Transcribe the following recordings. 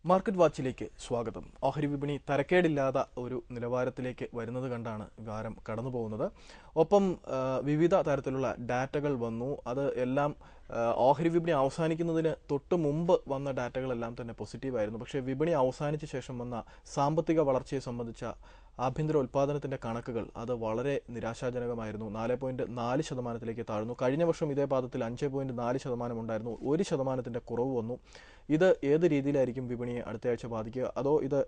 Market വാച്ചിലേക്ക് സ്വാഗതം. ഓഹരി വിപണി തരക്കേടില്ലാത്ത ഒരു നിലവാരത്തിലേക്ക് വരുന്നത് കണ്ടാണ് വാരം കടന്നു പോകുന്നത്. ഒപ്പം വിവിധ തരത്തിലുള്ള ഡാറ്റകൾ വന്നു. അത് എല്ലാം ഓഹരി വിപണി അവസാനിക്കുന്നതിന് തൊട്ട് മുമ്പ് വന്ന ഡാറ്റകളെല്ലാം തന്നെ പോസിറ്റീവായിരുന്നു. പക്ഷേ വിപണി അവസാനിച്ച ശേഷം വന്ന സാമ്പത്തിക വളർച്ചയെ സംബന്ധിച്ച ആഭ്യന്തര ഉൽപ്പാദനത്തിന്റെ കണക്കുകൾ അത് വളരെ നിരാശാജനകമായിരുന്നു. 4.4% താഴ്ന്നു. കഴിഞ്ഞ വർഷം ഇതേ പാദത്തിൽ 5.4% ഉണ്ടായിരുന്നു. 1% കുറവ് വന്നു. ഇത് ഏത് രീതിയിലായിരിക്കും വിപണിയെ അടുത്തയാഴ്ച ബാധിക്കുക? അതോ ഇത്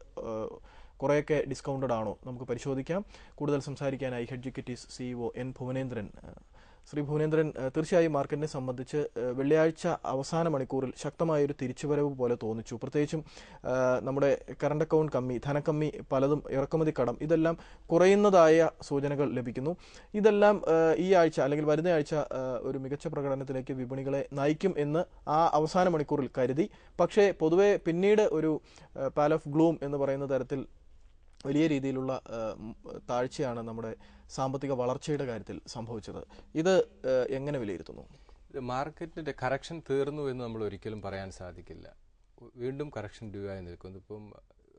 കുറേയൊക്കെ ഡിസ്കൗണ്ടഡ് ആണോ? നമുക്ക് പരിശോധിക്കാം. കൂടുതൽ സംസാരിക്കാനായി hedge equities CEO N Bhuvanendran. Shri Bhuvanendran, തീർച്ചയായും മാർക്കറ്റിനെ സംബന്ധിച്ച് വെള്ളിയാഴ്ച അവസാന മണിക്കൂറിൽ ശക്തമായൊരു തിരിച്ചുവരവ് പോലെ തോന്നിച്ചു. പ്രത്യേകിച്ചും നമ്മുടെ കറണ്ട് അക്കൗണ്ട് കമ്മി, ധനക്കമ്മി, പലതും ഇറക്കുമതി കടം, ഇതെല്ലാം കുറയുന്നതായ സൂചനകൾ ലഭിക്കുന്നു. ഇതെല്ലാം ഈ ആഴ്ച അല്ലെങ്കിൽ വരുന്ന ആഴ്ച ഒരു മികച്ച പ്രകടനത്തിലേക്ക് വിപണികളെ നയിക്കും എന്ന് ആ അവസാന മണിക്കൂറിൽ കരുതി. പക്ഷേ പൊതുവെ പിന്നീട് ഒരു പാൽ ഓഫ് ഗ്ലൂം എന്ന് പറയുന്ന തരത്തിൽ വലിയ രീതിയിലുള്ള താഴ്ചയാണ് നമ്മുടെ സാമ്പത്തിക വളർച്ചയുടെ കാര്യത്തിൽ സംഭവിച്ചത്. ഇത് എങ്ങനെ വിലയിരുത്തുന്നു? മാർക്കറ്റിന്റെ കറക്ഷൻ തീർന്നു എന്ന് നമ്മൾ ഒരിക്കലും പറയാൻ സാധിക്കില്ല. വീണ്ടും കറക്ഷൻ ഡ്യൂ ആയി നിൽക്കുന്നു. ഇപ്പം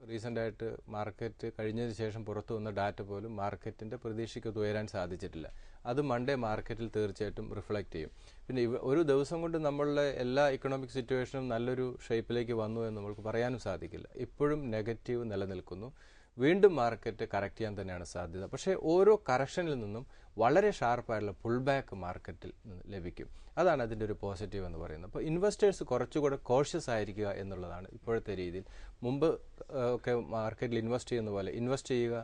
റീസെന്റ് ആയിട്ട് മാർക്കറ്റ് കഴിഞ്ഞതിന് ശേഷം പുറത്തു വന്ന ഡാറ്റ പോലും മാർക്കറ്റിന്റെ പ്രതീക്ഷയ്ക്ക് ഉയരാൻ സാധിച്ചിട്ടില്ല. അത് മൺഡേ മാർക്കറ്റിൽ തീർച്ചയായിട്ടും റിഫ്ലക്ട് ചെയ്യും. പിന്നെ ഒരു ദിവസം കൊണ്ട് നമ്മളുടെ എല്ലാ ഇക്കണോമിക് സിറ്റുവേഷനും നല്ലൊരു ഷേപ്പിലേക്ക് വന്നു എന്ന് നമുക്ക് പറയാനും സാധിക്കില്ല. ഇപ്പോഴും നെഗറ്റീവ് നിലനിൽക്കുന്നു. വീണ്ടും മാർക്കറ്റ് കറക്റ്റ് ചെയ്യാൻ തന്നെയാണ് സാധ്യത. പക്ഷേ ഓരോ കറക്ഷനിൽ നിന്നും വളരെ ഷാർപ്പായിട്ടുള്ള പുൾ ബാക്ക് മാർക്കറ്റിൽ ലഭിക്കും. അതാണ് അതിൻ്റെ ഒരു പോസിറ്റീവ് എന്ന് പറയുന്നത്. അപ്പോൾ ഇൻവെസ്റ്റേഴ്സ് കുറച്ചുകൂടെ കോഷ്യസ് ആയിരിക്കുക എന്നുള്ളതാണ് ഇപ്പോഴത്തെ രീതിയിൽ. മുമ്പ് ഒക്കെ മാർക്കറ്റിൽ ഇൻവെസ്റ്റ് ചെയ്യുന്ന പോലെ ഇൻവെസ്റ്റ് ചെയ്യുക,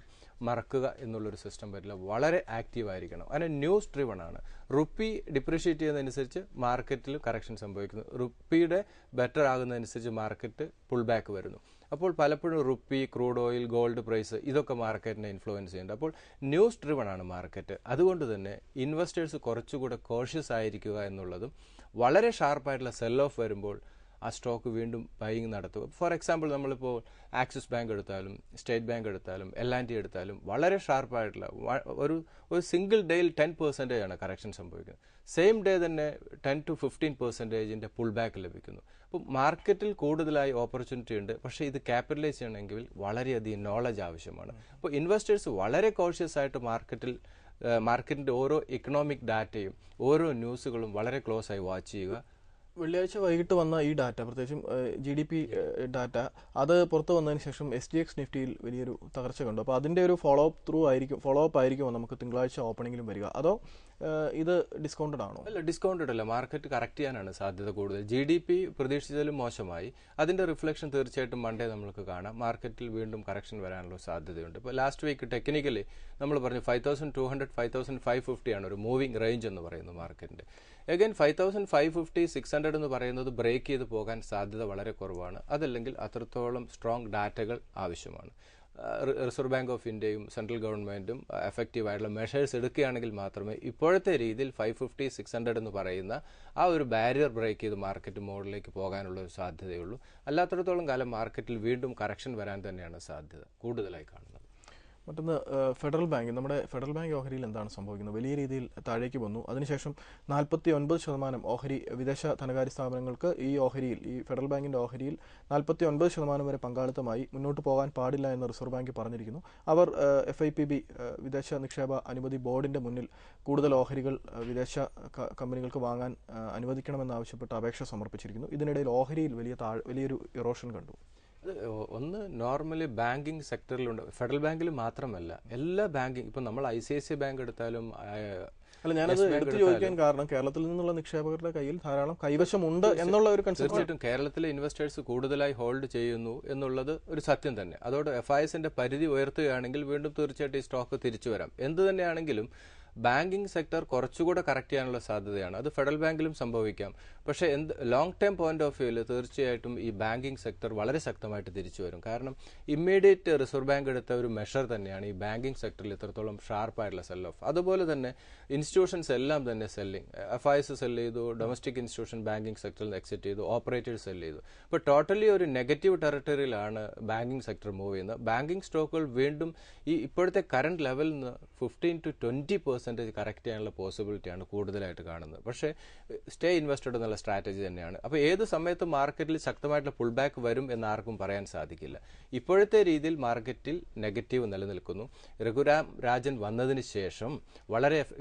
മറക്കുക എന്നുള്ളൊരു സിസ്റ്റം പറ്റില്ല. വളരെ ആക്റ്റീവ് ആയിരിക്കണം. അതിന് ന്യൂസ് ഡ്രിവൺ ആണ്. റുപ്പി ഡിപ്രീഷിയേറ്റ് ചെയ്യുന്നതനുസരിച്ച് മാർക്കറ്റിൽ കറക്ഷൻ സംഭവിക്കുന്നു. റുപ്പിയുടെ ബെറ്റർ ആകുന്നതനുസരിച്ച് മാർക്കറ്റ് പുൾ ബാക്ക് വരുന്നു. അപ്പോൾ പലപ്പോഴും rupee, crude oil, gold price ഇതൊക്കെ മാർക്കറ്റിനെ ഇൻഫ്ലുവൻസ് ചെയ്യുന്നുണ്ട്. അപ്പോൾ ന്യൂസ് ഡ്രിവൺ ആണ് മാർക്കറ്റ്. അതുകൊണ്ട് തന്നെ ഇൻവെസ്റ്റേഴ്സ് കുറച്ചുകൂടെ കോഷ്യസ് ആയിരിക്കുക എന്നുള്ളതും, വളരെ ഷാർപ്പായിട്ടുള്ള സെൽ ഓഫ് വരുമ്പോൾ ആ സ്റ്റോക്ക് വീണ്ടും ബൈയിങ് നടത്തുക. ഫോർ എക്സാമ്പിൾ നമ്മളിപ്പോൾ ആക്സിസ് ബാങ്ക് എടുത്താലും സ്റ്റേറ്റ് ബാങ്ക് എടുത്താലും L&T എടുത്താലും വളരെ ഷാർപ്പായിട്ടുള്ള ഒരു സിംഗിൾ ഡേയിൽ 10% ആണ് കറക്ഷൻ സംഭവിക്കുന്നത്. സെയിം ഡേ തന്നെ 10 to 15% പുൾ ബാക്ക് ലഭിക്കുന്നു. അപ്പോൾ മാർക്കറ്റിൽ കൂടുതലായി ഓപ്പർച്യൂണിറ്റി ഉണ്ട്. പക്ഷേ ഇത് ക്യാപിറ്റലൈസ് ചെയ്യണമെങ്കിൽ വളരെയധികം നോളജ് ആവശ്യമാണ്. അപ്പോൾ ഇൻവെസ്റ്റേഴ്സ് വളരെ കോഷ്യസ് ആയിട്ട് മാർക്കറ്റിന്റെ ഓരോ ഇക്കണോമിക് ഡാറ്റയും ഓരോ ന്യൂസുകളും വളരെ ക്ലോസ് ആയി വാച്ച് ചെയ്യുക. വെള്ളിയാഴ്ച വൈകിട്ട് വന്ന ഈ ഡാറ്റ, പ്രത്യേകിച്ചും GDP ഡാറ്റ, അത് പുറത്തു വന്നതിന് ശേഷം SGX നിഫ്റ്റിയിൽ വലിയൊരു തകർച്ച കണ്ടു. അപ്പോൾ അതിന്റെ ഒരു ഫോളോ അപ്പ് ആയിരിക്കുമോ നമുക്ക് തിങ്കളാഴ്ച ഓപ്പണിംഗിലും വരിക? അതോ ഇത് ഡിസ്കൗണ്ടഡ് ആണോ? അല്ല, ഡിസ്കൗണ്ടഡ് അല്ല. മാർക്കറ്റ് കറക്റ്റ് ചെയ്യാനാണ് സാധ്യത കൂടുതൽ. GDP പ്രതീക്ഷിച്ചതിലും മോശമായി. അതിന്റെ റിഫ്ലക്ഷൻ തീർച്ചയായിട്ടും മൺഡേ നമുക്ക് കാണാം. മാർക്കറ്റിൽ വീണ്ടും കറക്ഷൻ വരാനുള്ള സാധ്യതയുണ്ട്. ഇപ്പോൾ ലാസ്റ്റ് വീക്ക് ടെക്നിക്കലി നമ്മൾ പറഞ്ഞു 5200, 5550 ആണ് ഒരു മൂവിംഗ് റേഞ്ച് എന്ന് പറയുന്നത് മാർക്കറ്റിന്റെ. അഗൈൻ 5550, 600 എന്ന് പറയുന്നത് ബ്രേക്ക് ചെയ്ത് പോകാൻ സാധ്യത വളരെ കുറവാണ്. അതല്ലെങ്കിൽ അത്രത്തോളം സ്ട്രോങ് ഡാറ്റകൾ ആവശ്യമാണ്. റിസർവ് ബാങ്ക് ഓഫ് ഇന്ത്യയും സെൻട്രൽ ഗവൺമെന്റും എഫക്റ്റീവ് ആയിട്ടുള്ള മെഷേഴ്സ് എടുക്കുകയാണെങ്കിൽ മാത്രമേ ഇപ്പോഴത്തെ രീതിയിൽ 550, 600 എന്ന് പറയുന്ന ആ ഒരു ബാരിയർ ബ്രേക്ക് ചെയ്ത് മാർക്കറ്റ് മോഡിലേക്ക് പോകാനുള്ള ഒരു സാധ്യതയുള്ളൂ. അല്ലാത്തടത്തോളം കാലം മാർക്കറ്റിൽ വീണ്ടും കറക്ഷൻ വരാൻ തന്നെയാണ് സാധ്യത കൂടുതലായി കാണുന്നത്. മറ്റൊന്ന് ഫെഡറൽ ബാങ്ക്. നമ്മുടെ ഫെഡറൽ ബാങ്ക് ഓഹരിയിൽ എന്താണ് സംഭവിക്കുന്നത്? വലിയ രീതിയിൽ താഴേക്ക് വന്നു. അതിനുശേഷം 49% ഓഹരി വിദേശ ധനകാര്യ സ്ഥാപനങ്ങൾക്ക് ഈ ഫെഡറൽ ബാങ്കിന്റെ ഓഹരിയിൽ 49% വരെ പങ്കാളിത്തമായി. മുന്നോട്ട് പോകാൻ പാടില്ല എന്ന് റിസർവ് ബാങ്ക് പറഞ്ഞിരിക്കുന്നു. അവർ FIPB വിദേശ നിക്ഷേപ അനുമതി ബോർഡിന്റെ മുന്നിൽ കൂടുതൽ ഓഹരികൾ വിദേശ കമ്പനികൾക്ക് വാങ്ങാൻ അനുവദിക്കണമെന്നാവശ്യപ്പെട്ട് അപേക്ഷ സമർപ്പിച്ചിരിക്കുന്നു. ഇതിനിടയിൽ ഓഹരിയിൽ വലിയൊരു ഇറോഷൻ കണ്ടു. ഒന്ന് നോർമലി ബാങ്കിങ് സെക്ടറിലുണ്ട്. ഫെഡറൽ ബാങ്കിൽ മാത്രമല്ല, എല്ലാ ബാങ്കിങ്, ഇപ്പൊ നമ്മൾ ICICI ബാങ്ക് എടുത്താലും. അല്ല, ഞാനത് എടുത്തു ചോദിക്കാൻ കാരണം കേരളത്തിൽ നിന്നുള്ള നിക്ഷേപകരുടെ കയ്യിൽ ധാരാളം കൈവശമുണ്ട് എന്നുള്ള ഒരു കൺസെപ്റ്റ്. തീർച്ചയായിട്ടും കേരളത്തിലെ ഇൻവെസ്റ്റേഴ്സ് കൂടുതലായി ഹോൾഡ് ചെയ്യുന്നു എന്നുള്ളത് ഒരു സത്യം തന്നെ. അതോടെ FISന്റെ പരിധി ഉയർത്തുകയാണെങ്കിൽ വീണ്ടും തീർച്ചയായിട്ടും ഈ സ്റ്റോക്ക് തിരിച്ചു വരാം. എന്ത് തന്നെയാണെങ്കിലും ബാങ്കിങ് സെക്ടർ കുറച്ചുകൂടെ കറക്റ്റ് ചെയ്യാനുള്ള സാധ്യതയാണ്. അത് ഫെഡറൽ ബാങ്കിലും സംഭവിക്കാം. പക്ഷേ ലോങ് ടേം പോയിന്റ് ഓഫ് വ്യൂവിൽ തീർച്ചയായിട്ടും ഈ ബാങ്കിങ് സെക്ടർ വളരെ ശക്തമായിട്ട് തിരിച്ചു വരും. കാരണം ഇമ്മീഡിയറ്റ് റിസർവ് ബാങ്ക് എടുത്ത ഒരു മെഷർ തന്നെയാണ് ഈ ബാങ്കിങ് സെക്ടറിൽ ഇത്രത്തോളം ഷാർപ്പായിട്ടുള്ള സെൽ ഓഫ്. അതുപോലെ തന്നെ ഇൻസ്റ്റിറ്റ്യൂഷൻസ് എല്ലാം തന്നെ സെല്ലിംഗ്, FIS സെൽ ചെയ്തു, ഡൊമസ്റ്റിക് ഇൻസ്റ്റിറ്റ്യൂഷൻ ബാങ്കിങ് സെക്ടറിൽ നിന്ന് എക്സിറ്റ് ചെയ്തു, ഓപ്പറേറ്റേഴ്സ് സെൽ ചെയ്തു. ഇപ്പോൾ ടോട്ടലി ഒരു നെഗറ്റീവ് ടെറിട്ടറിയിലാണ് ബാങ്കിങ് സെക്ടർ മൂവ് ചെയ്യുന്നത്. ബാങ്കിങ് സ്റ്റോക്കുകൾ വീണ്ടും ഈ ഇപ്പോഴത്തെ കറന്റ് ലെവലിൽ നിന്ന് 15 to 20% 100% കറക്റ്റ് ചെയ്യാനുള്ള പോസിബിലിറ്റിയാണ് കൂടുതലായിട്ട് കാണുന്നത്. പക്ഷേ സ്റ്റേ ഇൻവെസ്റ്റഡ് എന്നുള്ള സ്ട്രാറ്റജി തന്നെയാണ്. അപ്പോൾ ഏത് സമയത്ത് മാർക്കറ്റിൽ ശക്തമായിട്ടുള്ള പുൾ ബാക്ക് വരും എന്ന് ആർക്കും പറയാൻ സാധിക്കില്ല. ഇപ്പോഴത്തെ രീതിയിൽ മാർക്കറ്റിൽ നെഗറ്റീവ് നിലനിൽക്കുന്നു. രഘുറാം രാജൻ വന്നതിന് ശേഷം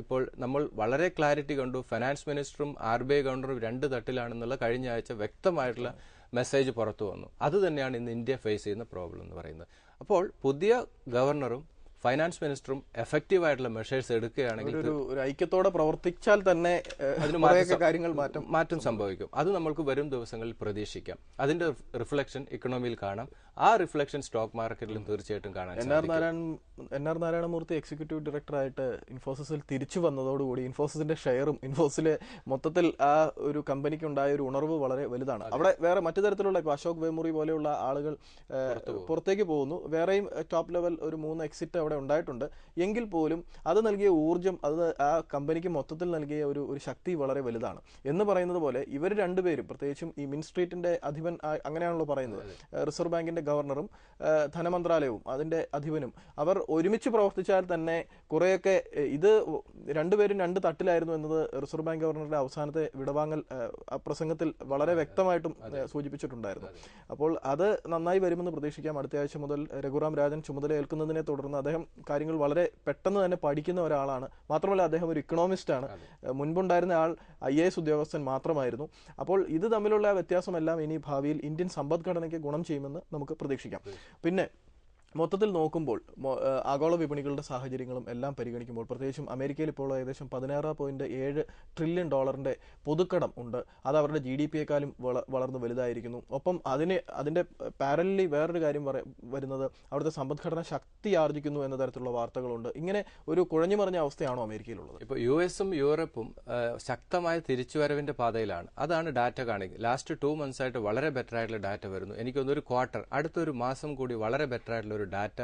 ഇപ്പോൾ നമ്മൾ വളരെ ക്ലാരിറ്റി കണ്ടു. ഫൈനാൻസ് മിനിസ്റ്ററും RBI ഗവർണറും രണ്ട് തട്ടിലാണെന്നുള്ള കഴിഞ്ഞ ആഴ്ച വ്യക്തമായിട്ടുള്ള മെസ്സേജ് പുറത്തു വന്നു. അത് തന്നെയാണ് ഇന്ന് ഇന്ത്യ ഫേസ് ചെയ്യുന്ന പ്രോബ്ലം എന്ന് പറയുന്നത്. അപ്പോൾ പുതിയ ഗവർണറും ഫൈനാൻസ് മിനിസ്റ്ററും എഫക്റ്റീവ് ആയിട്ടുള്ള മെഷേഴ്സ് എടുക്കുകയാണെങ്കിൽ ഒരു ഐക്യത്തോടെ പ്രവർത്തിച്ചാൽ തന്നെ അതിന് കാര്യങ്ങൾ മാറ്റം സംഭവിക്കും. അത് നമ്മൾക്ക് വരും ദിവസങ്ങളിൽ പ്രതീക്ഷിക്കാം. അതിന്റെ റിഫ്ലക്ഷൻ ഇക്കണോമിയിൽ കാണാം. ആ റിഫ്ലക്ഷൻ സ്റ്റോക്ക് മാർക്കറ്റിലും തീർച്ചയായിട്ടും കാണാം. NR നാരായണമൂർത്തി എക്സിക്യൂട്ടീവ് ഡയറക്ടറായിട്ട് ഇൻഫോസിസിൽ തിരിച്ചു വന്നതോടുകൂടി ഇൻഫോസിസിന്റെ ഷെയറും ഇൻഫോസിലെ മൊത്തത്തിൽ ആ ഒരു കമ്പനിക്ക് ഉണ്ടായ ഒരു ഉണർവ് വളരെ വലുതാണ്. അവിടെ വേറെ മറ്റു തരത്തിലുള്ള അശോക് വേമുറി പോലെയുള്ള ആളുകൾ പുറത്തേക്ക് പോകുന്നു. വേറെയും ടോപ്പ് ലെവൽ ഒരു 3 എക്സിറ്റ് അവിടെ ഉണ്ടായിട്ടുണ്ട്. എങ്കിൽ പോലും അത് നൽകിയ ഊർജ്ജം, അത് ആ കമ്പനിക്ക് മൊത്തത്തിൽ നൽകിയ ഒരു ശക്തി വളരെ വലുതാണ്. എന്ന് പറയുന്നത് പോലെ ഇവർ രണ്ടുപേരും, പ്രത്യേകിച്ചും ഈ മിൻ സ്ട്രീറ്റിന്റെ അധിപൻ, അങ്ങനെയാണല്ലോ പറയുന്നത്, റിസർവ് ബാങ്കിന്റെ ഗവർണറും ധനമന്ത്രാലയവും അതിന്റെ അധിപനും, അവർ ഒരുമിച്ച് പ്രവർത്തിച്ചാൽ തന്നെ കുറെയൊക്കെ, ഇത് രണ്ടുപേരും രണ്ട് തട്ടിലായിരുന്നു എന്നത് റിസർവ് ബാങ്ക് ഗവർണറുടെ അവസാനത്തെ വിടവാങ്ങൽ പ്രസംഗത്തിൽ വളരെ വ്യക്തമായിട്ടും സൂചിപ്പിച്ചിട്ടുണ്ടായിരുന്നു. അപ്പോൾ അത് നന്നായി വരുമെന്ന് പ്രതീക്ഷിക്കാം. അടുത്ത ആഴ്ച മുതൽ രഘുറാം രാജൻ ചുമതല ഏൽക്കുന്നതിനെ തുടർന്ന് അദ്ദേഹം കാര്യങ്ങൾ വളരെ പെട്ടെന്ന് തന്നെ പഠിക്കുന്ന ഒരാളാണ്. മാത്രമല്ല അദ്ദേഹം ഒരു ഇക്കണോമിസ്റ്റ് ആണ്. മുൻപുണ്ടായിരുന്ന ആൾ IAS ഉദ്യോഗസ്ഥൻ മാത്രമായിരുന്നു. അപ്പോൾ ഇത് തമ്മിലുള്ള വ്യത്യാസമെല്ലാം ഇനി ഭാവിയിൽ ഇന്ത്യൻ സമ്പദ്ഘടനയ്ക്ക് ഗുണം ചെയ്യുമെന്ന് നമുക്ക് പ്രതീക്ഷിക്കാം. പിന്നെ മൊത്തത്തിൽ നോക്കുമ്പോൾ ആഗോള വിപണികളുടെ സാഹചര്യങ്ങളും എല്ലാം പരിഗണിക്കുമ്പോൾ, പ്രത്യേകിച്ചും അമേരിക്കയിൽ ഇപ്പോൾ ഏകദേശം $16.7 ട്രില്യൺ പൊതുക്കടം ഉണ്ട്. അത് അവരുടെ GDP-യെക്കാളും വളർന്ന് വലുതായിരിക്കുന്നു. ഒപ്പം അതിന്റെ പാരലലി വേറൊരു കാര്യം വരുന്നത് അവിടുത്തെ സമ്പദ്ഘടന ശക്തി ആർജിക്കുന്നു എന്ന തരത്തിലുള്ള വാർത്തകളുണ്ട്. ഇങ്ങനെ ഒരു കുഴഞ്ഞു മറിഞ്ഞ അവസ്ഥയാണോ അമേരിക്കയിലുള്ളത്? ഇപ്പോൾ US-ഉം യൂറോപ്പും ശക്തമായ തിരിച്ചുവരവിന്റെ പാതയിലാണ്. അതാണ് ഡാറ്റ കാണിക്കുന്നത്. ലാസ്റ്റ് 2 months ആയിട്ട് വളരെ ബെറ്റർ ആയിട്ടുള്ള ഡാറ്റ വരുന്നു. എനിക്കൊന്നൊരു ക്വാർട്ടർ, അടുത്തൊരു മാസം കൂടി വളരെ ബെറ്റർ ആയിട്ടുള്ള ഡാറ്റ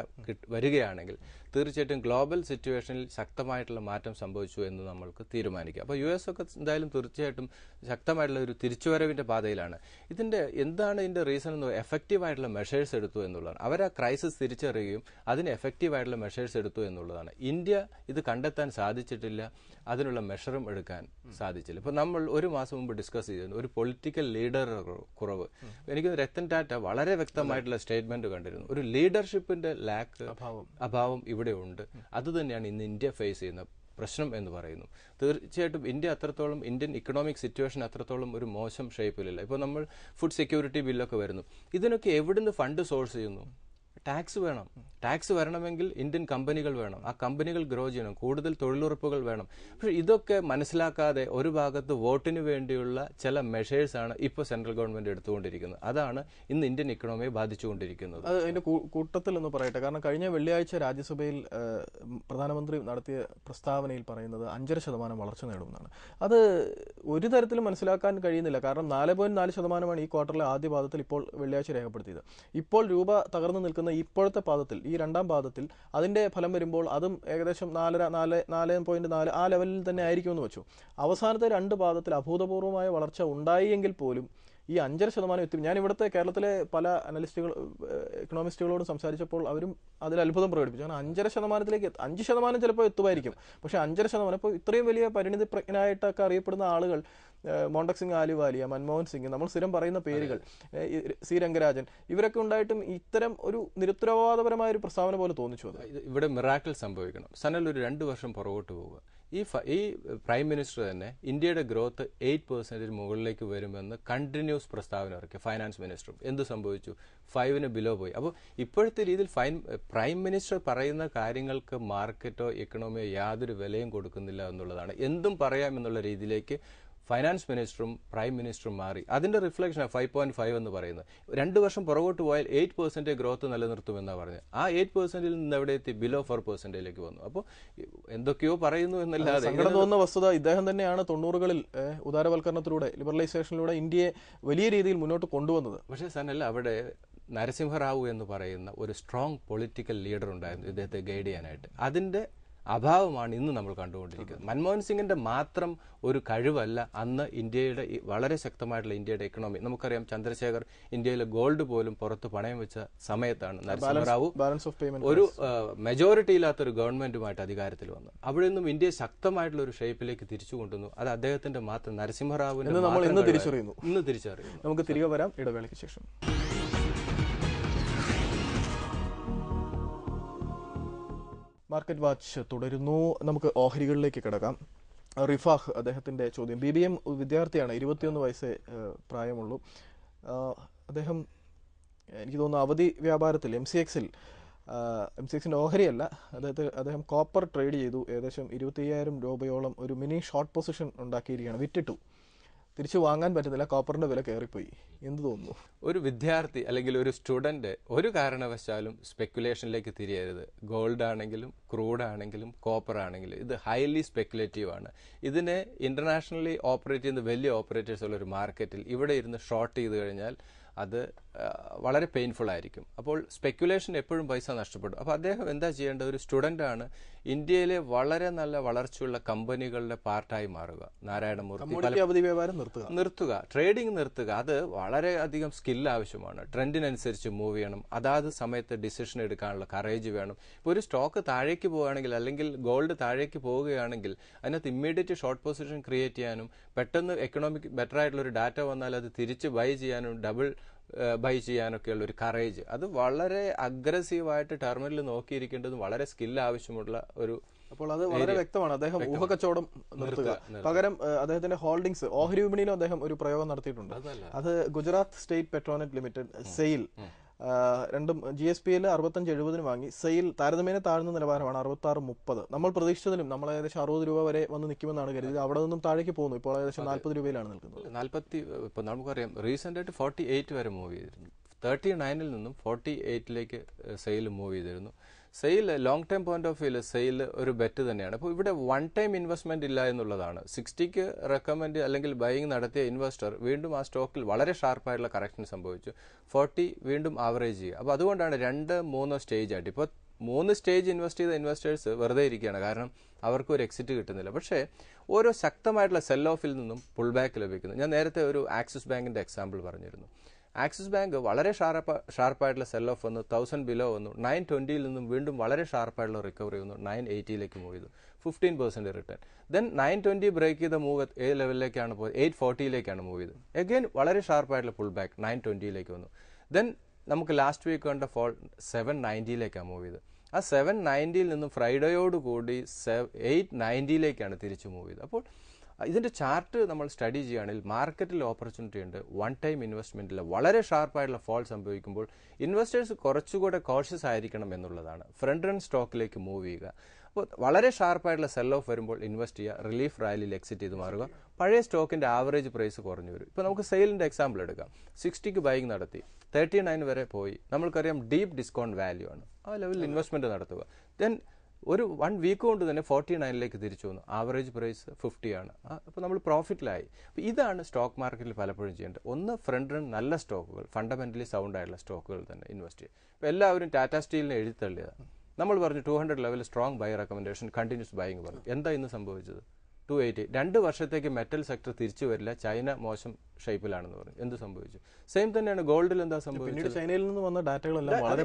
വരികയാണെങ്കിൽ തീർച്ചയായിട്ടും ഗ്ലോബൽ സിറ്റുവേഷനിൽ ശക്തമായിട്ടുള്ള മാറ്റം സംഭവിച്ചു എന്ന് നമ്മൾക്ക് തീരുമാനിക്കാം. അപ്പോൾ US ഒക്കെ എന്തായാലും തീർച്ചയായിട്ടും ശക്തമായിട്ടുള്ള ഒരു തിരിച്ചുവരവിന്റെ പാതയിലാണ്. എന്താണ് ഇതിന്റെ റീസൺ എന്ന്, എഫക്റ്റീവ് ആയിട്ടുള്ള മെഷേഴ്സ് എടുത്തു എന്നുള്ളതാണ്. അവർ ആ ക്രൈസിസ് തിരിച്ചറിയുകയും അതിന് എഫക്റ്റീവ് ആയിട്ടുള്ള മെഷേഴ്സ് എടുത്തു എന്നുള്ളതാണ്. ഇന്ത്യ ഇത് കണ്ടെത്താൻ സാധിച്ചിട്ടില്ല, അതിനുള്ള മെഷറും എടുക്കാൻ സാധിച്ചില്ല. ഇപ്പോൾ നമ്മൾ ഒരു മാസം മുമ്പ് ഡിസ്കസ് ചെയ്തിരുന്നു ഒരു പൊളിറ്റിക്കൽ ലീഡർ കുറവ്. എനിക്ക് രത്തൻ ടാറ്റ വളരെ വ്യക്തമായിട്ടുള്ള സ്റ്റേറ്റ്മെന്റ് കണ്ടിരുന്നു. ഒരു ലീഡർഷിപ്പിന്റെ അഭാവം ഇവിടെ ഉണ്ട്. അതുതന്നെയാണ് ഇന്ന് ഇന്ത്യ ഫേസ് ചെയ്യുന്ന പ്രശ്നം എന്ന് പറയുന്നു. തീർച്ചയായിട്ടും ഇന്ത്യൻ ഇക്കണോമിക് സിറ്റുവേഷൻ അത്രത്തോളം ഒരു മോശം ഷേപ്പിലില്ല. ഇപ്പോൾ നമ്മൾ ഫുഡ് സെക്യൂരിറ്റി ബില്ലൊക്കെ വരുന്നു. ഇതിനൊക്കെ എവിടുന്ന് ഫണ്ട് സോഴ്സ് ചെയ്യുന്നു? ടാക്സ് വേണം. ടാക്സ് വരണമെങ്കിൽ ഇന്ത്യൻ കമ്പനികൾ വേണം. ആ കമ്പനികൾ ഗ്രോ ചെയ്യണം. കൂടുതൽ തൊഴിലുറപ്പുകൾ വേണം. പക്ഷെ ഇതൊക്കെ മനസ്സിലാക്കാതെ ഒരു ഭാഗത്ത് വോട്ടിന് വേണ്ടിയുള്ള ചില മെഷേഴ്സാണ് ഇപ്പോൾ സെൻട്രൽ ഗവൺമെന്റ് എടുത്തുകൊണ്ടിരിക്കുന്നത്. അതാണ് ഇന്ന് ഇന്ത്യൻ ഇക്കണോമിയെ ബാധിച്ചുകൊണ്ടിരിക്കുന്നത്. അത് അതിന്റെ കൂട്ടത്തിൽ എന്ന് പറയട്ടെ. കാരണം കഴിഞ്ഞ വെള്ളിയാഴ്ച രാജ്യസഭയിൽ പ്രധാനമന്ത്രി നടത്തിയ പ്രസ്താവനയിൽ പറയുന്നത് 5.5% വളർച്ച നേടുമെന്നാണ്. അത് ഒരു തരത്തിലും മനസ്സിലാക്കാൻ കഴിയുന്നില്ല. കാരണം 4.4% ഈ ക്വാർട്ടറിലെ ആദ്യ പാദത്തിൽ ഇപ്പോൾ വെള്ളിയാഴ്ച രേഖപ്പെടുത്തിയത്. ഇപ്പോൾ രൂപ തകർന്നു നിൽക്കുന്ന ഇപ്പോഴത്തെ പാദത്തിൽ, ഈ രണ്ടാം പാദത്തിൽ അതിന്റെ ഫലം വരുമ്പോൾ അതും ഏകദേശം 4.4 ആ ലെവലിൽ തന്നെ ആയിരിക്കുമെന്ന് വെച്ചു. അവസാനത്തെ 2 പാദത്തിൽ അഭൂതപൂർവമായ വളർച്ച ഉണ്ടായെങ്കിൽ പോലും ഈ 5.5% എത്തി. ഞാൻ ഇവിടുത്തെ കേരളത്തിലെ പല എക്കണോമിസ്റ്റുകളോടും സംസാരിച്ചപ്പോൾ അവരും അതിൽ അത്ഭുതം പ്രകടിപ്പിച്ചു. കാരണം 5.5%-ലേക്ക് 5% ചിലപ്പോൾ എത്തുമായിരിക്കും. പക്ഷേ 5.5%, ഇപ്പോൾ ഇത്രയും വലിയ പരിണിതി പ്രജ്ഞനായിട്ടൊക്കെ അറിയപ്പെടുന്ന ആളുകൾ, മോണ്ടക് സിംഗ് ആലുവാലിയ, മൻമോഹൻ സിംഗ്, നമ്മൾ സ്ഥിരം പറയുന്ന പേരുകൾ, സി രംഗരാജൻ, ഇവരൊക്കെ ഉണ്ടായിട്ടും ഇത്തരം ഒരു നിരുത്തരവാദപരമായ ഒരു പ്രസ്താവന പോലെ തോന്നിച്ചു. ഇവിടെ മിറാക്കിൾ സംഭവിക്കണം. സനൽ ഒരു 2 വർഷം പുറകോട്ട് പോവുക. ഈ പ്രൈം മിനിസ്റ്റർ തന്നെ ഇന്ത്യയുടെ ഗ്രോത്ത് 8% മുകളിലേക്ക് വരുമെന്ന് കണ്ടിന്യൂസ് പ്രസ്താവന ഇറക്കി. ഫൈനാൻസ് മിനിസ്റ്ററും എന്ത് സംഭവിച്ചു? 5 ബിലോ പോയി. അപ്പോൾ ഇപ്പോഴത്തെ രീതിയിൽ പ്രൈം മിനിസ്റ്റർ പറയുന്ന കാര്യങ്ങൾക്ക് മാർക്കറ്റോ എക്കണോമിയോ യാതൊരു വിലയും കൊടുക്കുന്നില്ല എന്നുള്ളതാണ്. എന്തും പറയാമെന്നുള്ള രീതിയിലേക്ക് ഫൈനാൻസ് മിനിസ്റ്ററും പ്രൈം മിനിസ്റ്ററും മാറി. അതിന്റെ റിഫ്ലക്ഷനാണ് 5.5 എന്ന് പറയുന്നത്. 2 വർഷം പുറകോട്ട് പോയാൽ 8% ഗ്രോത്ത് നിലനിർത്തുമെന്നാണ് പറഞ്ഞത്. ആ 8%-ൽ നിന്ന് എവിടെ എത്തി? ബിലോ 4%-ലേക്ക് വന്നു. അപ്പോൾ എന്തൊക്കെയോ പറയുന്നു എന്നല്ലാതെ സങ്കടം തോന്നുന്ന വസ്തുത, ഇദ്ദേഹം തന്നെയാണ് 90-കളിൽ ഉദാരവൽക്കരണത്തിലൂടെ, ലിബറലൈസേഷനിലൂടെ ഇന്ത്യയെ വലിയ രീതിയിൽ മുന്നോട്ട് കൊണ്ടുവന്നത്. പക്ഷേ സനല്ല, അവിടെ നരസിംഹറാവു എന്ന് പറയുന്ന ഒരു സ്ട്രോങ് പൊളിറ്റിക്കൽ ലീഡർ ഉണ്ടായിരുന്നു ഇദ്ദേഹത്തെ ഗൈഡ് ചെയ്യാനായിട്ട്. അഭാവമാണ് ഇന്ന് നമ്മൾ കണ്ടുകൊണ്ടിരിക്കുന്നത്. മൻമോഹൻ സിംഗിന്റെ മാത്രം ഒരു കഴിവല്ല അന്ന് ഇന്ത്യയുടെ വളരെ ശക്തമായിട്ടുള്ള ഇന്ത്യയുടെ എക്കണോമി. നമുക്കറിയാം ചന്ദ്രശേഖർ ഇന്ത്യയിലെ ഗോൾഡ് പോലും പുറത്ത് പണയം വെച്ച സമയത്താണ് നരസിംഹറാവു ഒരു മെജോറിറ്റി ഇല്ലാത്തൊരു ഗവൺമെന്റുമായിട്ട് അധികാരത്തിൽ വന്നു. അവിടെ നിന്നും ഇന്ത്യയെ ശക്തമായിട്ടുള്ള ഒരു ഷേപ്പിലേക്ക് തിരിച്ചു കൊണ്ടുവന്നു. അത് അദ്ദേഹത്തിന്റെ മാത്രം നരസിംഹറാവുവിന്റെ ഇന്ന് തിരിച്ചറിയുന്നു. നമുക്ക് തിരികെ വരാം ഇടവേളയ്ക്ക് ശേഷം. മാർക്കറ്റ് വാച്ച് തുടരുന്നു. നമുക്ക് ഓഹരികളിലേക്ക് കിടക്കാം. റിഫാഹ്, അദ്ദേഹത്തിന്റെ ചോദ്യം. BBM വിദ്യാർത്ഥിയാണ്, 21 വയസ്സേ പ്രായമുള്ളൂ. അദ്ദേഹം എനിക്ക് തോന്നുന്നു അവധി വ്യാപാരത്തിൽ MCXന്റെ ഓഹരിയല്ല, അദ്ദേഹം കോപ്പർ ട്രേഡ് ചെയ്തു. ഏകദേശം 25,000 രൂപയോളം ഒരു മിനി ഷോർട്ട് പൊസിഷൻ ഉണ്ടാക്കിയിരിക്കുകയാണ്. വിറ്റിട്ടു, തിരിച്ചു വാങ്ങാൻ പറ്റുന്നില്ല, കോപ്പറിന്റെ വില കയറിപ്പോയി. എന്ത് തോന്നുന്നു? ഒരു വിദ്യാർത്ഥി അല്ലെങ്കിൽ ഒരു സ്റ്റുഡന്റ് ഒരു കാരണവശാലും സ്പെക്കുലേഷനിലേക്ക് തിരിയരുത്. ഗോൾഡ് ആണെങ്കിലും ക്രൂഡ് ആണെങ്കിലും കോപ്പർ ആണെങ്കിലും ഇത് ഹൈലി സ്പെക്കുലേറ്റീവ് ആണ്. ഇതിനെ ഇന്റർനാഷണലി ഓപ്പറേറ്റ് ചെയ്യുന്ന വലിയ ഓപ്പറേറ്റേഴ്സ് ഉള്ള ഒരു മാർക്കറ്റിൽ ഇവിടെ ഇരുന്ന് ഷോർട്ട് ചെയ്ത് കഴിഞ്ഞാൽ അത് വളരെ പെയിൻഫുൾ ആയിരിക്കും. അപ്പോൾ സ്പെക്കുലേഷൻ എപ്പോഴും പൈസ നഷ്ടപ്പെടും. അപ്പോൾ അദ്ദേഹം എന്താ ചെയ്യേണ്ടത്? ഒരു സ്റ്റുഡന്റ് ആണ്, ഇന്ത്യയിലെ വളരെ നല്ല വളർച്ചയുള്ള കമ്പനികളുടെ പാർട്ടായി മാറുക. നാരായണമൂർത്തി അവധി വ്യാപാരം നിർത്തുക, ട്രേഡിംഗ് നിർത്തുക. അത് വളരെ അധികം സ്കിൽ ആവശ്യമാണ്. ട്രെൻഡിനനുസരിച്ച് മൂവ് ചെയ്യണം. അതാത് സമയത്ത് ഡിസിഷൻ എടുക്കാനുള്ള കറേജ് വേണം. ഇപ്പോൾ ഒരു സ്റ്റോക്ക് താഴേക്ക് പോവുകയാണെങ്കിൽ അല്ലെങ്കിൽ ഗോൾഡ് താഴേക്ക് പോവുകയാണെങ്കിൽ അതിനകത്ത് ഇമ്മീഡിയറ്റ് ഷോർട്ട് പൊസിഷൻ ക്രിയേറ്റ് ചെയ്യാനും പെട്ടെന്ന് എക്കണോമിക് ബെറ്റർ ആയിട്ടുള്ള ഒരു ഡാറ്റ വന്നാൽ അത് തിരിച്ച് ബൈ ചെയ്യാനും ഡബിൾ ബൈ ചെയ്യാനൊക്കെയുള്ള ഒരു കറേജ്, അത് വളരെ അഗ്രസീവായിട്ട് ടെർമിനൽ നോക്കിയിരിക്കേണ്ടതും വളരെ സ്കിൽ ആവശ്യമുള്ള ഒരു. അപ്പോൾ അത് വളരെ വ്യക്തമാണ്. അദ്ദേഹം ഊഹക്കച്ചവടം നിർത്തുക, പകരം അദ്ദേഹത്തിന്റെ ഹോൾഡിംഗ്സ് ഓഹരി വിപണിയിലും അദ്ദേഹം ഒരു പ്രയോഗം നടത്തിയിട്ടുണ്ട്. അത് Gujarat state Petronet limited sale രണ്ടും GSPയിൽ 65-70 വാങ്ങി. സെയിൽ താരതമ്യേന താഴ്ന്ന നിലവാരമാണ്, 66-30. നമ്മൾ പ്രതീക്ഷിച്ചതിലും നമ്മൾ ഏകദേശം 60 രൂപ വരെ വന്ന് നിൽക്കുമെന്നാണ് കരുതിയത്. അവിടെ നിന്നും താഴേക്ക് പോകുന്നു. ഇപ്പോൾ ഏകദേശം 40 രൂപയിലാണ് നിൽക്കുന്നത്. 40 ഇപ്പൊ നമുക്കറിയാം റീസെന്റ് ആയിട്ട് 48 വരെ മൂവ് ചെയ്തിരുന്നു. 39-ൽ നിന്നും 48-ലേക്ക് സെയിൽ മൂവ് ചെയ്തിരുന്നു. SAIL long time point of വ്യൂല് സെയിൽ ഒരു ബെറ്റ് തന്നെയാണ്. അപ്പോൾ ഇവിടെ വൺ ടൈം ഇൻവെസ്റ്റ്മെന്റ് ഇല്ല എന്നുള്ളതാണ്. 60ക്ക് റെക്കമെൻഡ് അല്ലെങ്കിൽ ബൈയിങ് നടത്തിയ ഇൻവെസ്റ്റർ വീണ്ടും ആ സ്റ്റോക്കിൽ വളരെ ഷാർപ്പായിട്ടുള്ള കറക്ഷൻ സംഭവിച്ചു. 40 വീണ്ടും ആവറേജ് ചെയ്യുക. അപ്പോൾ അതുകൊണ്ടാണ് 2-3 സ്റ്റേജ് ആയിട്ട് ഇപ്പോൾ 3 സ്റ്റേജ് ഇൻവെസ്റ്റ് ചെയ്ത ഇൻവെസ്റ്റേഴ്സ് വെറുതെ ഇരിക്കുകയാണ്. കാരണം അവർക്ക് ഒരു എക്സിറ്റ് കിട്ടുന്നില്ല. പക്ഷേ ഓരോ ശക്തമായിട്ടുള്ള സെൽ ഓഫിൽ നിന്നും പുൾ ബാക്ക് ലഭിക്കുന്നു. ഞാൻ നേരത്തെ ഒരു ആക്സിസ് ബാങ്കിന്റെ എക്സാമ്പിൾ പറഞ്ഞിരുന്നു. ആക്സിസ് ബാങ്ക് വളരെ ഷാർപ്പായിട്ടുള്ള സെൽ ഓഫ് വന്നു, 1000 ബിലോ വന്നു. 920-ൽ നിന്നും വീണ്ടും വളരെ ഷാർപ്പായിട്ടുള്ള റിക്കവറി വന്നു, 980-ലേക്ക് മൂവ് ചെയ്തു, 15% റിട്ടേൺ. ദെൻ 920 ബ്രേക്ക് ചെയ്ത മൂവ് ഏത് ലെവലിലേക്കാണ് പോയത്? 840-ലേക്കാണ് മൂവ് ചെയ്തത്. അഗൈൻ വളരെ ഷാർപ്പായിട്ടുള്ള പുൾ ബാക്ക് 920-ലേക്ക് വന്നു. ദെൻ നമുക്ക് ലാസ്റ്റ് വീക്ക് കണ്ട ഫോൾ 790-ലേക്കാണ് മൂവ് ചെയ്തത്. ആ 790-ൽ നിന്നും ഫ്രൈഡേയോടുകൂടി 890-ലേക്കാണ് തിരിച്ചു മൂവ് ചെയ്തത്. അപ്പോൾ ഇതിന്റെ ചാർട്ട് നമ്മൾ സ്റ്റഡി ചെയ്യുകയാണെങ്കിൽ മാർക്കറ്റിൽ ഓപ്പർച്യൂണിറ്റി ഉണ്ട്. വൺ ടൈം ഇൻവെസ്റ്റ്മെന്റിൽ വളരെ ഷാർപ്പായിട്ടുള്ള ഫോൾ സംഭവിക്കുമ്പോൾ ഇൻവെസ്റ്റേഴ്സ് കുറച്ചുകൂടെ കോഷ്യസ് ആയിരിക്കണം എന്നുള്ളതാണ്. ഫ്രണ്ട് റൺ സ്റ്റോക്കിലേക്ക് മൂവ് ചെയ്യുക. അപ്പോൾ വളരെ ഷാർപ്പായിട്ടുള്ള സെൽ ഓഫ് വരുമ്പോൾ ഇൻവെസ്റ്റ് ചെയ്യുക, റിലീഫ് റാലിയിൽ എക്സിറ്റ് ചെയ്ത് മാറുക. പഴയ സ്റ്റോക്കിന്റെ ആവറേജ് പ്രൈസ് കുറഞ്ഞു വരും. ഇപ്പോൾ നമുക്ക് സെയിലിന്റെ എക്സാമ്പിൾ എടുക്കാം. 60ക്ക് ബൈയിങ് നടത്തി, 39 വരെ പോയി. നമ്മൾക്കറിയാം ഡീപ്പ് ഡിസ്കൗണ്ട് വാല്യൂ ആണ്. ആ ലെവലിൽ ഇൻവെസ്റ്റ്മെന്റ് നടത്തുക. ദെൻ ഒരു 1 വീക്ക് കൊണ്ട് തന്നെ 49-ലേക്ക് തിരിച്ചു വന്നു. ആവറേജ് പ്രൈസ് 50 ആണ്. അപ്പോൾ നമ്മൾ പ്രോഫിറ്റിലായി. അപ്പോൾ ഇതാണ് സ്റ്റോക്ക് മാർക്കറ്റിൽ പലപ്പോഴും ചെയ്യേണ്ടത്. ഒന്ന് ഫ്രണ്ട് റൺ നല്ല സ്റ്റോക്കുകൾ, ഫണ്ടമെന്റലി സൗണ്ട് ആയിട്ടുള്ള സ്റ്റോക്കുകൾ തന്നെ ഇൻവെസ്റ്റ് ചെയ്യുക. ഇപ്പോൾ എല്ലാവരും ടാറ്റാ സ്റ്റീലിനെ എഴുതിത്തള്ളിയതാണ്. നമ്മൾ പറഞ്ഞു 200 level strong by recommendation, continuous buying പറഞ്ഞു. എന്താ ഇന്ന് സംഭവിച്ചത്? 280. 2 വർഷത്തേക്ക് മെറ്റൽ സെക്ടർ തിരിച്ചു വരില്ല, ചൈന മോശം ഷേപ്പിലാണെന്ന് പറഞ്ഞു. എന്ത് സംഭവിച്ചു? സെയിം തന്നെയാണ് ഗോൾഡിൽ. എന്താ സംഭവിച്ചത്? ചൈനയിൽ നിന്ന് വന്ന ഡാറ്റകളെല്ലാം വളരെ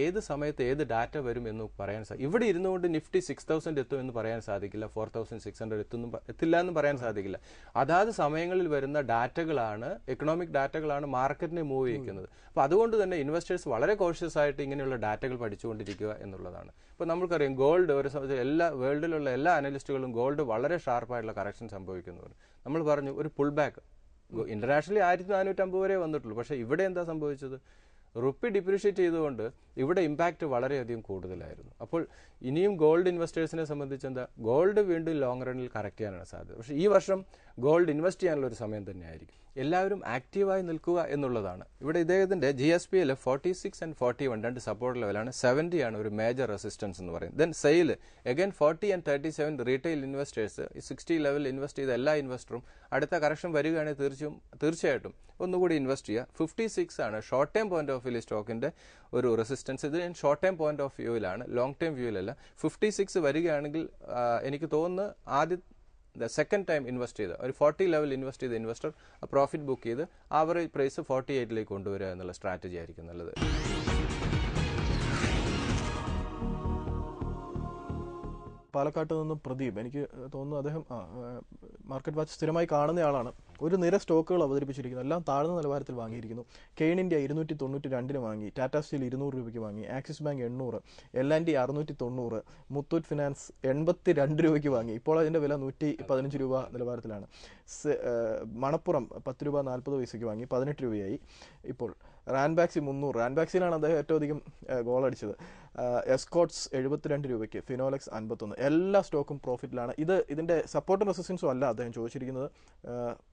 ഏത് സമയത്ത് ഏത് ഡാറ്റ വരും എന്ന് പറയാൻ സാധിക്കും. ഇവിടെ ഇരുന്നുകൊണ്ട് നിഫ്റ്റി 6000 എത്തും എന്ന് പറയാൻ സാധിക്കില്ല, 4600 എത്തില്ല എന്ന് പറയാൻ സാധിക്കില്ല. അതാത് സമയങ്ങളിൽ വരുന്ന ഡാറ്റകളാണ്, എക്കണോമിക് ഡാറ്റകളാണ് മാർക്കറ്റിനെ മൂവ് ചെയ്യിക്കുന്നത്. അപ്പോൾ അതുകൊണ്ട് തന്നെ ഇൻവെസ്റ്റേഴ്സ് വളരെ കോഷ്യസ് ആയിട്ട് ഇങ്ങനെയുള്ള ഡാറ്റകൾ പഠിച്ചുകൊണ്ടിരിക്കുക എന്നുള്ളതാണ്. ഇപ്പോൾ നമുക്കറിയാം ഗോൾഡ് ഒരു സമയത്ത് വേൾഡിലുള്ള എല്ലാ അനലിസ്റ്റുകളും ഗോൾഡ് വളരെ ഷാർപ്പായിട്ടുള്ള കറക്ഷൻ സംഭവിക്കുന്നവർ. നമ്മൾ പറഞ്ഞു ഒരു പുൾ ബാക്ക് ഇന്റർനാഷണലി 1450 വരെ വന്നിട്ടുള്ളൂ. പക്ഷേ ഇവിടെ എന്താ സംഭവിച്ചത്? റുപ്പി ഡിപ്രീഷിയേറ്റ് ചെയ്തുകൊണ്ട് ഇവിടെ ഇമ്പാക്റ്റ് വളരെയധികം കൂടുതലായിരുന്നു. അപ്പോൾ ഇനിയും ഗോൾഡ് ഇൻവെസ്റ്റേഴ്സിനെ സംബന്ധിച്ച് എന്താ, ഗോൾഡ് വീണ്ടും ലോങ് റണ്ണിൽ കറക്റ്റ് ചെയ്യാനാണ് സാധ്യത. പക്ഷേ ഈ വർഷം ഗോൾഡ് ഇൻവെസ്റ്റ് ചെയ്യാനുള്ള ഒരു സമയം തന്നെയായിരിക്കും. എല്ലാവരും ആക്റ്റീവായി നിൽക്കുക എന്നുള്ളതാണ്. ഇവിടെ ഇദ്ദേഹത്തിന്റെ GSPയിൽ 46 and 41 രണ്ട് സപ്പോർട്ട് ലെവലാണ്. 70 ആണ് ഒരു മേജർ റെസിസ്റ്റൻസ് എന്ന് പറയുന്നത്. Then sale again 40 and 37 retail investors, 60 level invest ചെയ്ത എല്ലാ ഇൻവെസ്റ്ററും അടുത്ത കറക്ഷൻ വരികയാണെങ്കിൽ തീർച്ചയായിട്ടും ഒന്നുകൂടി ഇൻവെസ്റ്റ് ചെയ്യുക. 56 ആണ് short time point of of view സ്റ്റോക്കിന്റെ ഒരു റെസിസ്റ്റൻസ് ഇത് ഷോർട്ട് ടൈം പോയിന്റ് ഓഫ് വ്യൂവിലാണ്, ലോങ് ടൈം വ്യൂവിലല്ല. 56 വരികയാണെങ്കിൽ എനിക്ക് തോന്നുന്നു ആദ്യം സെക്കൻഡ് ടൈം ഇൻവെസ്റ്റ് ചെയ്ത് ഒരു 40 ലെവൽ ഇൻവെസ്റ്റ് ചെയ്ത ഇൻവെസ്റ്റർ പ്രോഫിറ്റ് ബുക്ക് ചെയ്ത് ആവറേജ് പ്രൈസ് 48 കൊണ്ടുവരിക എന്നുള്ള സ്ട്രാറ്റജി ആയിരിക്കും നല്ലത്. പാലക്കാട്ട് നിന്നും പ്രദീപ്, എനിക്ക് തോന്നുന്നു അദ്ദേഹം മാർക്കറ്റ് വാച്ച് സ്ഥിരമായി കാണുന്നയാളാണ്. ഒരു നിര സ്റ്റോക്കുകൾ അവതരിപ്പിച്ചിരിക്കുന്നു, എല്ലാം താഴ്ന്ന നിലവാരത്തിൽ വാങ്ങിയിരിക്കുന്നു. കെയ്ൻ ഇന്ത്യ 292 വാങ്ങി, ടാറ്റ സ്റ്റീൽ 200 രൂപയ്ക്ക് വാങ്ങി, axis bank 800, L&T 690, Muthoot finance 82 രൂപയ്ക്ക് വാങ്ങി. ഇപ്പോൾ അതിൻ്റെ വില 115 രൂപ നിലവാരത്തിലാണ്. മണപ്പുറം 10 രൂപ 40 പൈസയ്ക്ക് വാങ്ങി, 18 രൂപയായി ഇപ്പോൾ. റാൻബാക്സി 300, റാൻബാക്സിയിലാണ് അദ്ദേഹം ഏറ്റവും അധികം ഗോളടിച്ചത്. എസ്കോട്ട്സ് 72 രൂപയ്ക്ക്, ഫിനോലെക്സ് 51. എല്ലാ സ്റ്റോക്കും പ്രോഫിറ്റിലാണ്. ഇതിന്റെ സപ്പോർട്ടും റെസിസ്റ്റൻസും അല്ല അദ്ദേഹം ചോദിച്ചിരിക്കുന്നത്,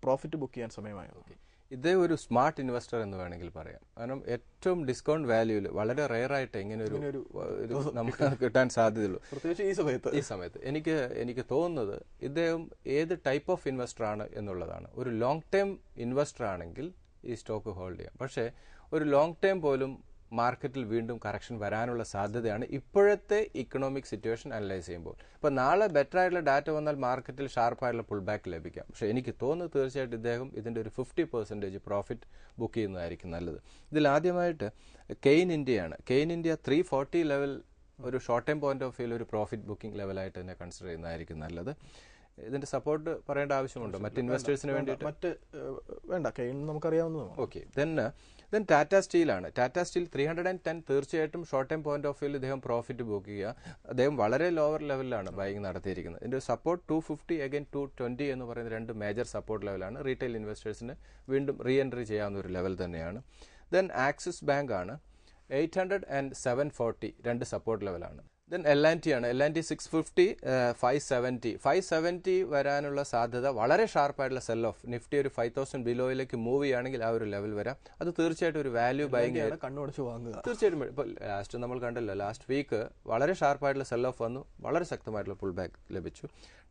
പ്രോഫിറ്റ് ബുക്ക് ചെയ്യാൻ സമയമായോ. ഇതേ ഒരു സ്മാർട്ട് ഇൻവെസ്റ്റർ എന്ന് വേണമെങ്കിൽ പറയാം. കാരണം ഏറ്റവും ഡിസ്കൗണ്ട് വാല്യൂവിൽ വളരെ റെയർ ആയിട്ട് ഇങ്ങനെ ഒരു നമുക്ക് കിട്ടാൻ സാധ്യതയുള്ളൂ, പ്രത്യേകിച്ച് ഈ സമയത്ത്. എനിക്ക് തോന്നുന്നത് ഇദ്ദേഹം ഏത് ടൈപ്പ് ഓഫ് ഇൻവെസ്റ്റർ ആണ് എന്നുള്ളതാണ്. ഒരു ലോങ് ടൈം ഇൻവെസ്റ്റർ ആണെങ്കിൽ ഈ സ്റ്റോക്ക് ഹോൾഡ് ചെയ്യാം. പക്ഷേ ഒരു ലോങ് ടൈം പോലും മാർക്കറ്റിൽ വീണ്ടും കറക്ഷൻ വരാനുള്ള സാധ്യതയാണ് ഇപ്പോഴത്തെ ഇക്കണോമിക് സിറ്റുവേഷൻ അനലൈസ് ചെയ്യുമ്പോൾ. ഇപ്പോൾ നാളെ ബെറ്റർ ആയിട്ടുള്ള ഡാറ്റ വന്നാൽ മാർക്കറ്റിൽ ഷാർപ്പായിട്ടുള്ള പുൾ ബാക്ക് ലഭിക്കാം. പക്ഷേ എനിക്ക് തോന്നുന്നു തീർച്ചയായിട്ടും ഇദ്ദേഹം ഇതിൻ്റെ ഒരു 50% പ്രോഫിറ്റ് ബുക്ക് ചെയ്യുന്നതായിരിക്കും നല്ലത്. ഇതിൽ ആദ്യമായിട്ട് കെയ്ൻ ഇന്ത്യയാണ്. കെയ്ൻ ഇന്ത്യ 340 ലെവൽ ഒരു short time point of view ഒരു പ്രോഫിറ്റ് ബുക്കിംഗ് ലെവലായിട്ട് തന്നെ കൺസിഡർ ചെയ്യുന്നതായിരിക്കും നല്ലത്. ഇതിന്റെ സപ്പോർട്ട് പറയേണ്ട ആവശ്യമുണ്ടോ മറ്റ് ഇൻവെസ്റ്റേഴ്സിന് വേണ്ടിയിട്ട്? വേണ്ട, നമുക്കറിയാവുന്നതാണ്. ഓക്കെ, ദെൻ ടാറ്റ സ്റ്റീലാണ്. ടാറ്റ സ്റ്റീൽ 310 തീർച്ചയായിട്ടും ഷോർട്ട് ടൈം പോയിന്റ് ഓഫ് വ്യൂവിൽ ഇദ്ദേഹം പ്രോഫിറ്റ് ബുക്ക് ചെയ്യുക. അദ്ദേഹം വളരെ ലോവർ ലെവലിലാണ് ബൈയിങ് നടത്തിയിരിക്കുന്നത്. ഇതിന്റെ സപ്പോർട്ട് 250 അഗൈൻ 220 എന്ന് പറയുന്ന രണ്ട് മേജർ സപ്പോർട്ട് ലെവലാണ്. റീറ്റെയിൽ ഇൻവെസ്റ്റേഴ്സിന് വീണ്ടും റീ എൻട്രി ചെയ്യാവുന്ന ഒരു ലെവൽ തന്നെയാണ്. ദെൻ ആക്സിസ് ബാങ്ക് ആണ് 800 and 740 രണ്ട് സപ്പോർട്ട് ലെവലാണ്. ദെൻ L&T ആണ്. L&T 650, 570 വരാനുള്ള സാധ്യത വളരെ ഷാർപ്പായിട്ടുള്ള സെൽ ഓഫ്. നിഫ്റ്റി ഒരു 5000 ബിലോയിലേക്ക് മൂവ് ചെയ്യുകയാണെങ്കിൽ ആ ഒരു ലെവൽ വരാം. അത് തീർച്ചയായിട്ടും ഒരു വാല്യൂ ബൈങ് കണ്ണുടച്ച് വാങ്ങുക. തീർച്ചയായിട്ടും ഇപ്പോൾ ലാസ്റ്റ് നമ്മൾ കണ്ടല്ലോ, ലാസ്റ്റ് വീക്ക് വളരെ ഷാർപ്പായിട്ടുള്ള സെൽ ഓഫ് വന്നു, വളരെ ശക്തമായിട്ടുള്ള പുൾ ബാക്ക് ലഭിച്ചു.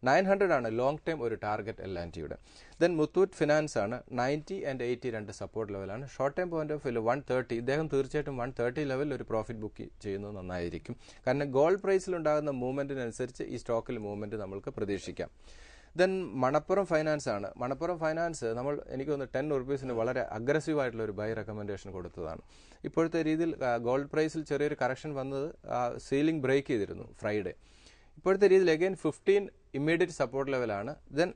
900 ആണ് ലോങ് ടൈം ഒരു ടാർഗറ്റ് L&Tയുടെ. ദെൻ മുത്തൂറ്റ് ഫിനാൻസ് ആണ് 90 and 80 രണ്ട് സപ്പോർട്ട് ലെവലാണ്. Short time point of view 130. ഇദ്ദേഹം തീർച്ചയായിട്ടും 130 ലെവലിൽ ഒരു പ്രോഫിറ്റ് ബുക്ക് ചെയ്യുന്നത് നന്നായിരിക്കും. കാരണം ഗോൾഡ് പ്രൈസിലുണ്ടാകുന്ന മൂവ്മെന്റിനനുസരിച്ച് ഈ സ്റ്റോക്കിൽ മൂവ്മെന്റ് നമുക്ക് പ്രതീക്ഷിക്കാം. ദെൻ മണപ്പുറം ഫൈനാൻസ് ആണ്. മണപ്പുറം ഫൈനാൻസ് എനിക്ക് തോന്നുന്നു 10 റുപ്പീസിന് വളരെ അഗ്രസീവ് ആയിട്ടുള്ള ഒരു ബൈ റെക്കമെൻഡേഷൻ കൊടുത്തതാണ്. ഇപ്പോഴത്തെ രീതിയിൽ ഗോൾഡ് പ്രൈസിൽ ചെറിയൊരു കറക്ഷൻ വന്നത് സീലിംഗ് ബ്രേക്ക് ചെയ്തിരുന്നു ഫ്രൈഡേ. ഇപ്പോഴത്തെ രീതിയിൽ അഗൈൻ 15 ഇമ്മീഡിയറ്റ് സപ്പോർട്ട് ലെവലാണ്. ദെൻ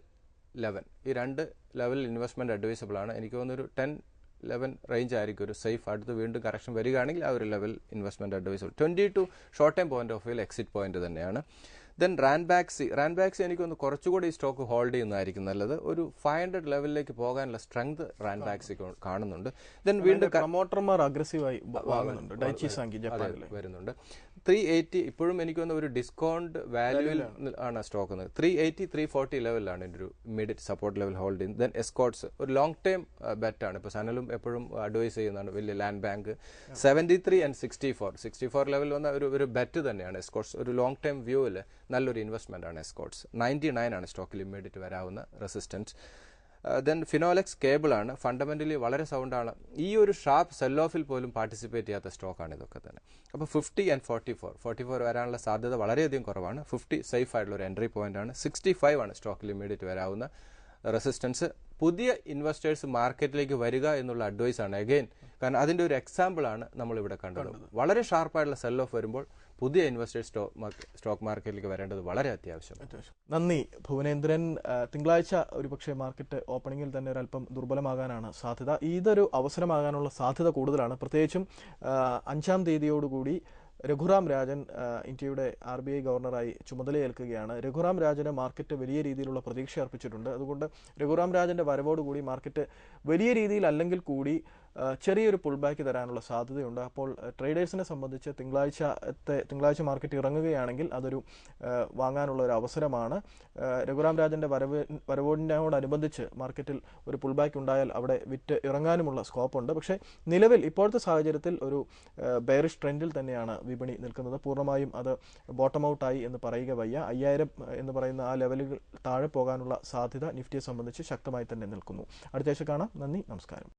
11 ഈ രണ്ട് ലെവലിൽ ഇൻവെസ്റ്റ്മെന്റ് അഡ്വൈസബിൾ ആണ്. എനിക്ക് തോന്നുന്നു ഒരു 10-11 റേഞ്ച് ആയിരിക്കും ഒരു സേഫ്. അടുത്ത് വീണ്ടും കറക്ഷൻ വരികയാണെങ്കിൽ ആ ഒരു level investment advisable. 22 short time point of view exit point തന്നെയാണ്. ദെൻ റാൻബാക്സി എനിക്കൊന്ന് കുറച്ചുകൂടി ഈ സ്റ്റോക്ക് ഹോൾഡ് ചെയ്യുന്നതായിരിക്കും നല്ലത്. ഒരു 500 ലെവലിലേക്ക് പോകാനുള്ള സ്ട്രെങ്ത് റാൻബാക്സി കാണുന്നുണ്ട്. ദെൻ വീണ്ടും പ്രൊമോട്ടർമാർ അഗ്രസീവായി വരുന്നുണ്ട്. 380 ഇപ്പോഴും എനിക്കൊന്ന് ഒരു ഡിസ്കൗണ്ട് വാല്യൂവിൽ ആണ് സ്റ്റോക്ക്. 380, 340 ലെവലിലാണ് എൻ്റെ ഒരു ഇമ്മീഡിയറ്റ് സപ്പോർട്ട് ലെവൽ ഹോൾഡ് ചെയ്യുന്നത്. ദെൻ എസ്കോട്ട്സ് ഒരു ലോങ് ടൈം ബെറ്റാണ്. ഇപ്പോൾ സനലും എപ്പോഴും അഡ്വൈസ് ചെയ്യുന്നതാണ് വലിയ ലാൻഡ് ബാങ്ക്. 73 and 64 ലെവൽ വന്ന ഒരു ബെറ്റ് തന്നെയാണ് എസ്കോട്ട്സ്. ഒരു ലോങ് ടൈം വ്യൂവിൽ നല്ലൊരു ഇൻവെസ്റ്റ്മെന്റ് ആണ് എസ്കോട്ട്സ്. 99 ആണ് സ്റ്റോക്കിൽ ഇമ്മീഡിയറ്റ് വരാവുന്ന റെസിസ്റ്റൻസ്. ദെൻ ഫിനോലെക്സ് കേബിൾ ആണ്. ഫണ്ടമെന്റലി വളരെ സൗണ്ടാണ്. ഈ ഒരു ഷാർപ്പ് സെൽ ഓഫിൽ പോലും പാർട്ടിസിപ്പേറ്റ് ചെയ്യാത്ത സ്റ്റോക്കാണ് ഇതൊക്കെ തന്നെ. അപ്പോൾ 50 and 44 വരാനുള്ള സാധ്യത വളരെയധികം കുറവാണ്. 50 സേഫ് ആയിട്ടുള്ള ഒരു എൻട്രി പോയിന്റ് ആണ്. 65 ആണ് സ്റ്റോക്കിൽ ഇമ്മീഡിയറ്റ് വരാവുന്ന റെസിസ്റ്റൻസ്. പുതിയ ഇൻവെസ്റ്റേഴ്സ് മാർക്കറ്റിലേക്ക് വരിക എന്നുള്ള അഡ്വൈസ് ആണ് അഗെയിൻ. കാരണം അതിന്റെ ഒരു എക്സാമ്പിൾ ആണ് നമ്മളിവിടെ കണ്ടത്. വളരെ ഷാർപ്പായിട്ടുള്ള സെൽ ഓഫ് വരുമ്പോൾ പുതിയ ഇൻവെസ്റ്റേഴ്സ് സ്റ്റോക്ക് മാർക്കറ്റിലേക്ക് വരേണ്ടത് വളരെ അത്യാവശ്യമാണ്. നന്ദി ഭുവനേന്ദ്രൻ. തിങ്കളാഴ്ച ഒരുപക്ഷെ മാർക്കറ്റ് ഓപ്പണിംഗിൽ തന്നെ ഒരല്പം ദുർബലമാകാനാണ് സാധ്യത. ഇതൊരു അവസരമാകാനുള്ള സാധ്യത കൂടുതലാണ്. പ്രത്യേകിച്ചും 5-ാം തീയതിയോടുകൂടി രഘുറാം രാജൻ ഇന്ത്യയുടെ RBI ഗവർണറായി ചുമതലയേൽക്കുകയാണ്. രഘുറാം രാജന് മാർക്കറ്റ് വലിയ രീതിയിലുള്ള പ്രതീക്ഷ അർപ്പിച്ചിട്ടുണ്ട്. അതുകൊണ്ട് രഘുറാം രാജന്റെ വരവോടുകൂടി മാർക്കറ്റ് വലിയ രീതിയിൽ അല്ലെങ്കിൽ കൂടി ചെറിയൊരു പുൾ ബാക്ക് തരാനുള്ള സാധ്യതയുണ്ട്. അപ്പോൾ ട്രേഡേഴ്സിനെ സംബന്ധിച്ച് തിങ്കളാഴ്ച മാർക്കറ്റ് ഇറങ്ങുകയാണെങ്കിൽ അതൊരു വാങ്ങാനുള്ള ഒരു അവസരമാണ്. രഘുറാം രാജന്റെ വരവോടിനോടനുബന്ധിച്ച് മാർക്കറ്റിൽ ഒരു പുൾ ബാക്ക് ഉണ്ടായാൽ അവിടെ വിറ്റ് ഇറങ്ങാനുമുള്ള സ്കോപ്പുണ്ട്. പക്ഷേ നിലവിൽ ഇപ്പോഴത്തെ സാഹചര്യത്തിൽ ഒരു ബെയറിഷ് ട്രെൻഡിൽ തന്നെയാണ് വിപണി നിൽക്കുന്നത്. പൂർണ്ണമായും അത് ബോട്ടം ഔട്ടായി എന്ന് പറയുക വയ്യ. 5000 എന്ന് പറയുന്ന ആ ലെവലുകൾ താഴെ പോകാനുള്ള സാധ്യത നിഫ്റ്റിയെ സംബന്ധിച്ച് ശക്തമായി തന്നെ നിൽക്കുന്നു. അടുത്ത ആഴ്ച കാണാം. നന്ദി, നമസ്കാരം.